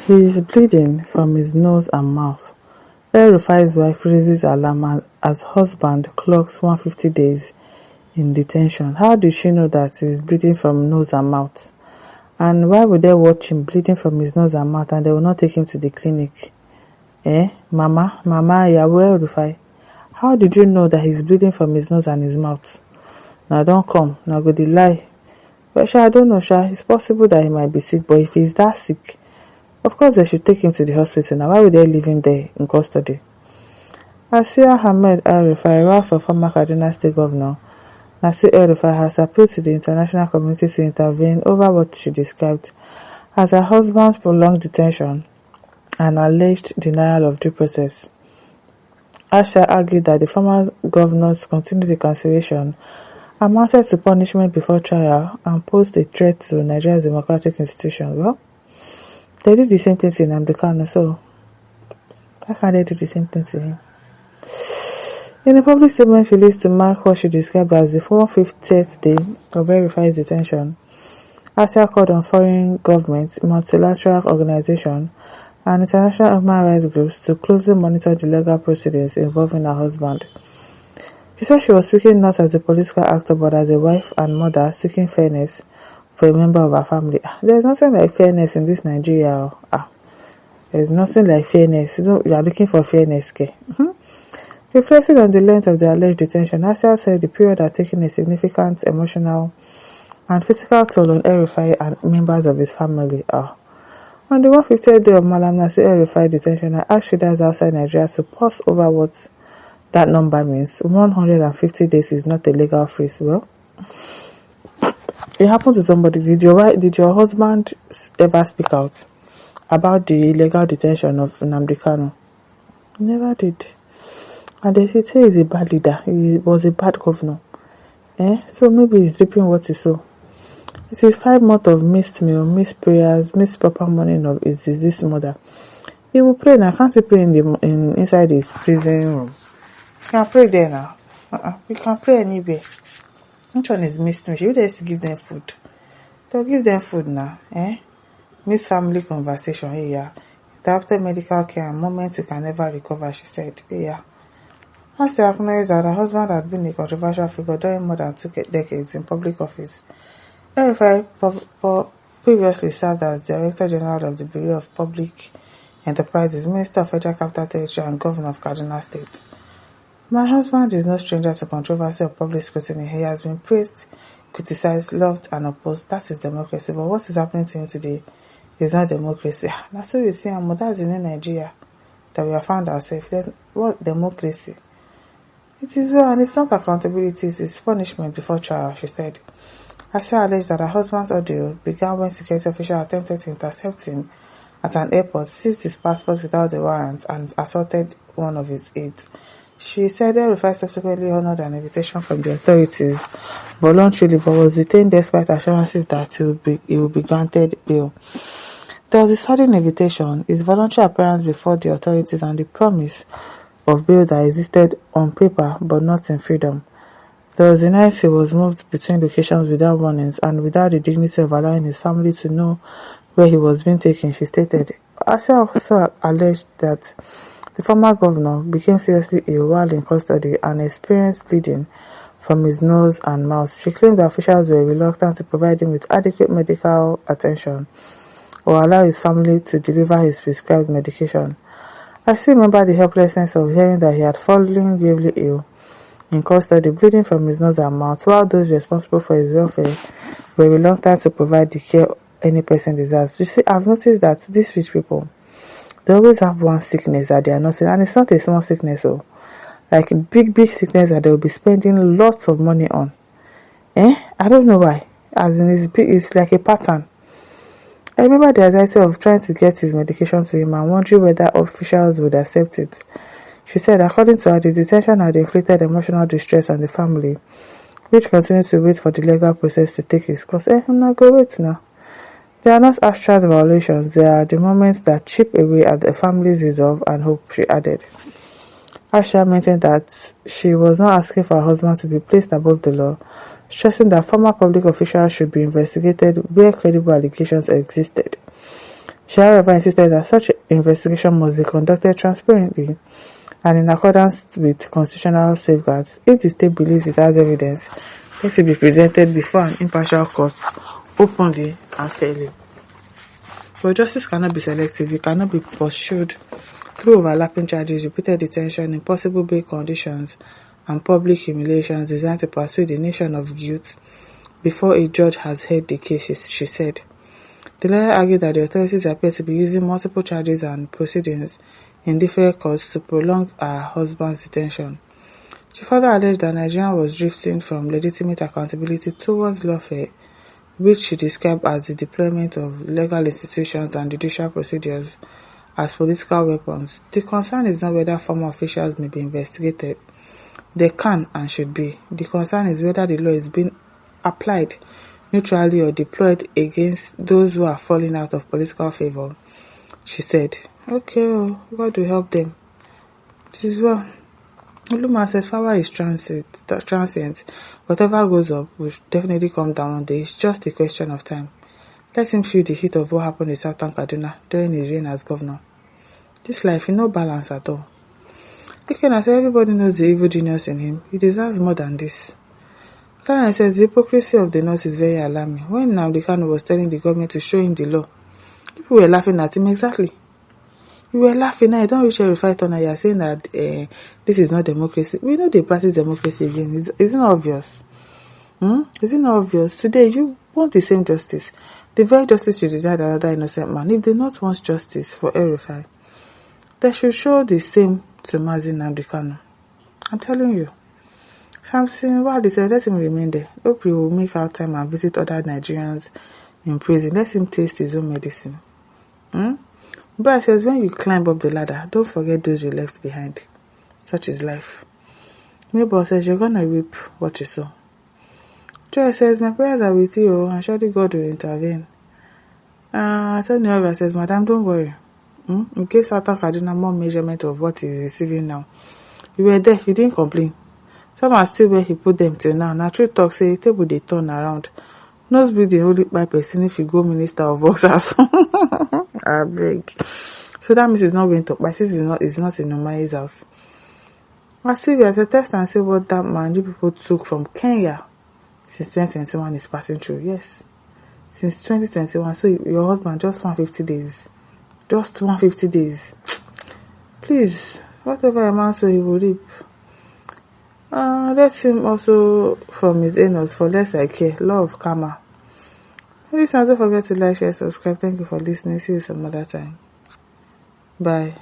He is bleeding from his nose and mouth. Elrufai's wife raises alarm as husband clocks 150 days in detention. How did she know that he is bleeding from nose and mouth? And why would they watch him bleeding from his nose and mouth and they will not take him to the clinic? Mama, Yawo Elrufai, how did you know that he's bleeding from his nose and his mouth? Now don't come, now go the lie. But I don't know, it's possible that he might be sick, but if he's that sick, of course they should take him to the hospital. Now why would they leave him there in custody? Asia Ahmed Elrufai, wife of former Kaduna State Governor Nasir Elrufai, has appealed to the international community to intervene over what she described as her husband's prolonged detention and alleged denial of due process. Asha argued that the former governor's continued incarceration amounted to punishment before trial and posed a threat to Nigeria's democratic institutions. Well, they did the same thing to Nnamdi Kanu, so how can they do the same thing to him? In a public statement released to mark what she described as the 450th day of Elrufai's detention, Asia called on foreign governments, multilateral organizations, and international human rights groups to closely monitor the legal proceedings involving her husband. She said she was speaking not as a political actor but as a wife and mother seeking fairness for a member of her family. There's nothing like fairness in this Nigeria. There's nothing like fairness. You are looking for fairness, okay? Reflecting on the length of the alleged detention, Asia said the period had taken a significant emotional and physical toll on Elrufai and members of his family. On the 150th day of Malam Nasir El-Rufai detention, I asked readers outside Nigeria to pause over what that number means. 150 days is not a legal phrase. Well, it happened to somebody. Did your husband ever speak out about the illegal detention of Nnamdi Kanu? Never did. And they say he's a bad leader. He was a bad governor. So maybe he's reaping what he sow. It is 5 months of missed meal, missed prayers, missed proper mourning of his deceased mother. He will pray now. Can't he pray inside his prison room? You can pray there now. You can pray anywhere. Which one is missed meal? You just give them food. They'll give them food now. Miss family conversation. Interrupted medical care and moments you can never recover, she said. As she acknowledged that her husband had been a controversial figure during more than 2 decades in public office. Elrufai previously served as Director General of the Bureau of Public Enterprises, Minister of Federal Capital Territory and Governor of Kaduna State. My husband is no stranger to controversy or public scrutiny. He has been praised, criticized, loved and opposed. That is democracy. But what is happening to him today is not democracy. That's what we see, and that's in Nigeria that we have found ourselves. What democracy? It is well, and it's not accountability, it's punishment before trial, she said. Asia alleged that her husband's ordeal began when security officials attempted to intercept him at an airport, seized his passport without a warrant, and assaulted one of his aides. She said Elrufai subsequently honored an invitation from the authorities voluntarily, but was detained despite assurances that he will be granted bail. There was a sudden invitation, his voluntary appearance before the authorities, and the promise of bail that existed on paper but not in freedom. There was a night he was moved between locations without warnings and without the dignity of allowing his family to know where he was being taken, she stated. Asia also alleged that the former governor became seriously ill while in custody and experienced bleeding from his nose and mouth. She claimed that officials were reluctant to provide him with adequate medical attention or allow his family to deliver his prescribed medication. I still remember the helplessness of hearing that he had fallen gravely ill in custody, bleeding from his nose and mouth, while those responsible for his welfare were reluctant to provide the care any person deserves. You see, I've noticed that these rich people, they always have one sickness that they are not seeing, and it's not a small sickness, like a big sickness that they will be spending lots of money on. I don't know why. As in, it's like a pattern. I remember the anxiety of trying to get his medication to him and wondering whether officials would accept it. She said, according to her, the detention had inflicted emotional distress on the family, which continued to wait for the legal process to take its course. I'm not going to wait now. They are not abstract violations, they are the moments that chip away at the family's resolve and hope, she added. Asha maintained that she was not asking for her husband to be placed above the law, stressing that former public officials should be investigated where credible allegations existed. She however insisted that such investigation must be conducted transparently and in accordance with constitutional safeguards. If the state believes it has evidence, let it be presented before an impartial court, openly and fairly. But justice cannot be selective. You cannot be pursued through overlapping charges, repeated detention, impossible bail conditions, and public humiliations designed to persuade the nation of guilt before a judge has heard the case, she said. The lawyer argued that the authorities appear to be using multiple charges and proceedings in different courts to prolong her husband's detention. She further alleged that Nigeria was drifting from legitimate accountability towards lawfare, which she described as the deployment of legal institutions and judicial procedures as political weapons. The concern is not whether former officials may be investigated. They can and should be. The concern is whether the law is being applied neutrally or deployed against those who are falling out of political favor, she said. Okay, God will help them. It is well. Uluma says power is transient. Whatever goes up will definitely come down one day. It's just a question of time. Let him feel the heat of what happened in Southern Kaduna during his reign as governor. This life is no balance at all. Again, I say everybody knows the evil genius in him. He deserves more than this. Clarence says the hypocrisy of the North is very alarming. When Nnamdi Kanu was telling the government to show him the law, people were laughing at him. Exactly. You were laughing now. You don't reach Elrufai turn. You are saying that this is not democracy. We know they practice democracy again. Is it not obvious? Is it not obvious? Today you want the same justice. The very justice you denied another innocent man. If they not want justice for Elrufai, they should show the same to Mazi Nnamdi Kanu. I'm telling you. Samson, while they said, let him remain there. Hope he will make out time and visit other Nigerians in prison. Let him taste his own medicine. Brad says, when you climb up the ladder, don't forget those you left behind. Such is life. Neighbor says, you're gonna reap what you sow. Joy says, my prayers are with you, and surely God will intervene. Tony Oga says, Madam, don't worry. In case Southern Kaduna more measurement of what he is receiving now. You were there, you didn't complain. Some are still where he put them till now. Now true talk say table they turn around. Nose bleeding only by person if you go minister of Voxas. I beg. So that means it's not going to but since it's not in Nomai's house. I see as a test and see what that man you people took from Kenya since 2021 is passing through. Yes. Since 2021. So your husband just 150 days. Just 150 days. Please, whatever amount so he will reap. Let him also from his anus for less I care. Law of karma. Please don't forget to like, share, subscribe. Thank you for listening. See you some other time. Bye.